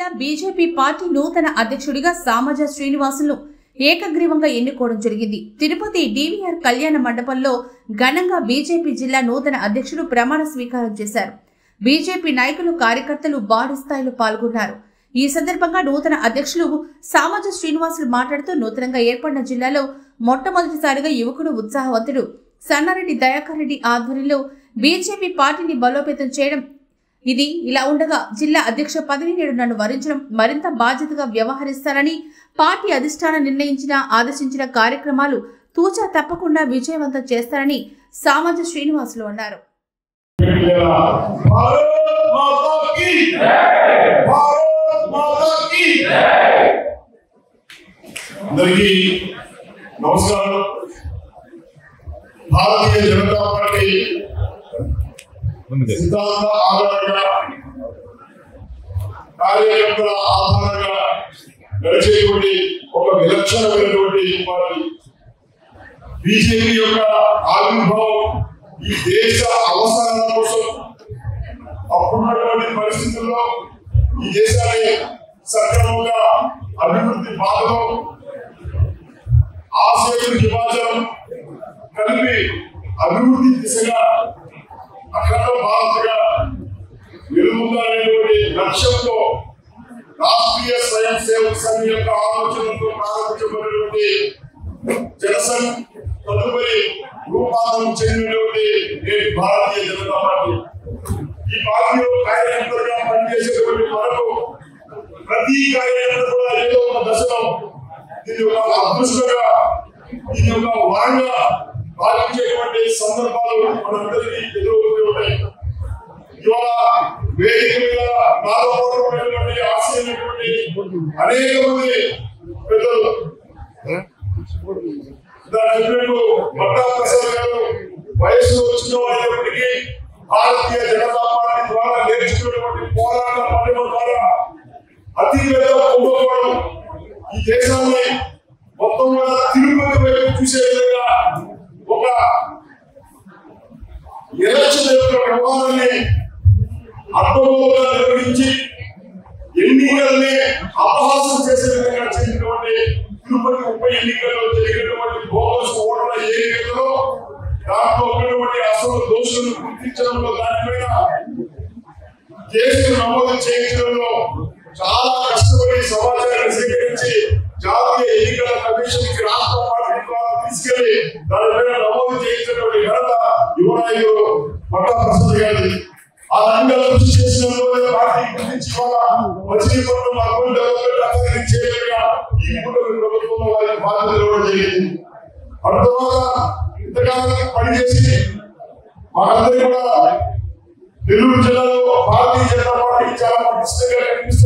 జిల్లా BJP party నూతన అధ్యక్షుడిగా సామజ శ్రీనివాసులు ఏకగ్రీవంగా ఎన్నుకోవడం జరిగింది. తిరుపతి డివిఆర్ కళ్యాణ మండపంలో ఘనంగా బీజేపీ జిల్లా నూతన అధ్యక్షుడు ప్రమాణ స్వీకారం చేశారు. బీజేపీ నాయకులు, కార్యకర్తలు భారీ స్థాయిలో పాల్గొన్నారు. ఈ సందర్భంగా నూతన అధ్యక్షులు సామజ శ్రీనివాసులు మాట్లాడుతూ, నూతనంగా ఏర్పడిన జిల్లాలో మొట్టమొదటిసారిగా యువకుడు, ఉత్సాహవంతుడు సన్నారెడ్డి దయాకర్ రెడ్డి ఆధ్వర్యంలో బీజేపీ పార్టీని బలోపేతం చేయడం. ఇది ఇలా ఉండగా జిల్లా అధ్యక్ష పదవి నేడు నన్ను వరించడం మరింత బాధ్యతగా వ్యవహరిస్తారని, పార్టీ అధిష్టానం ఆదేశించిన కార్యక్రమాలు తూచా తప్పకుండా విజయవంతం చేస్తారని సామజ శ్రీనివాసులు అన్నారు. నమస్కారం. భారతీయ జనతా పార్టీ సిద్ధాంత ఆధారంగా, కార్యకర్తల ఆధారంగా నడిచేటువంటి ఒక విలక్షణమైనటువంటి పార్టీ. బీజేపీ యొక్క ఆవిర్భావం ఈ దేశ అవసరాల కోసం, అప్పుడున్నటువంటి పరిస్థితుల్లో ఈ దేశాన్ని సక్రమంగా అభివృద్ధి బాధలో ఆశయం, హిమాచలం కలిపి అభివృద్ధి దిశగా అఖండ భారత్గా వెలుగుతారనేటువంటి లక్ష్యంతో రాష్ట్రీయ స్వయం సేవక సంఘ్ యొక్క ఆలోచనలతో ప్రారంభించబడినటువంటి జనసంఘ్ తదుపరి రూపాంతరం చెందినటువంటి భారతీయ జనతా పార్టీ. ఈ పార్టీలో కార్యకర్తలుగా పనిచేసేటువంటి మనకు ప్రతి కార్యకర్త కూడా ఏదో ఒక దశలో దీని ఒక అదృష్టంగా, దీని ఒక వరంగా భావించేటువంటి సందర్భాలు మనందరికీ ఎదురవుతూ ఉంటాయి. ఇవాళ వేదిక మీద నాదపూర్వకమైనటువంటి ఆశయమైనటువంటి అనేక మంది పెద్దలు చెప్పినట్టు మట్టా ప్రసాద్ గారు వయస్సు వచ్చిన వాళ్ళప్పటికీ భారతీయ జనతా పార్టీ ద్వారా నేర్చుకున్నటువంటి పోరాట పద్ధతుల ద్వారా అతి పెద్ద కుంభకోణం ఈ దేశాన్ని మొత్తం కూడా తిరుపతి వైపు చూసే విధంగా ఒక ఎలక్షన్ యొక్క వ్యవహారాన్ని అడ్డగోలుగా నిర్వహించి ఎన్నికల్ని అపహాసం చేసే విధంగా చేసినటువంటి తిరుపతి ఉప ఎన్నికల్లో జరిగినటువంటి బోగస్ ఓట్ల ఏరికలో దాంట్లో ఉన్నటువంటి అసలు దోషులను గుర్తించడంలో, దానిపైన కేసులు నమోదు చేయించడంలో చాలా కష్టపడి సమాచారాన్ని సేకరించి జాతీయ ఎన్నికల కమిషన్ కి రాష్ట్ర పార్టీ ద్వారా తీసుకెళ్లి దానిపైన నమోదు చేయించినటువంటి ఘనత యువ నాయకుడు మట్టా ప్రసాద్ గారి. ఆ రంగంలో కృషి చేసినందుకు పార్టీ గురించి మచిలీపట్నం అర్బన్ డెవలప్మెంట్ అథారిటీ చేయగా ఈ కూటమి ప్రభుత్వంలో వారికి బాధ్యత ఇవ్వడం జరిగింది. ఆ తర్వాత ఇంతకాలం పనిచేసి మనందరికీ కూడా నెల్లూరు జిల్లాలో భారతీయ జనతా పార్టీ చాలా పటిష్టంగా కనిపిస్తుంది.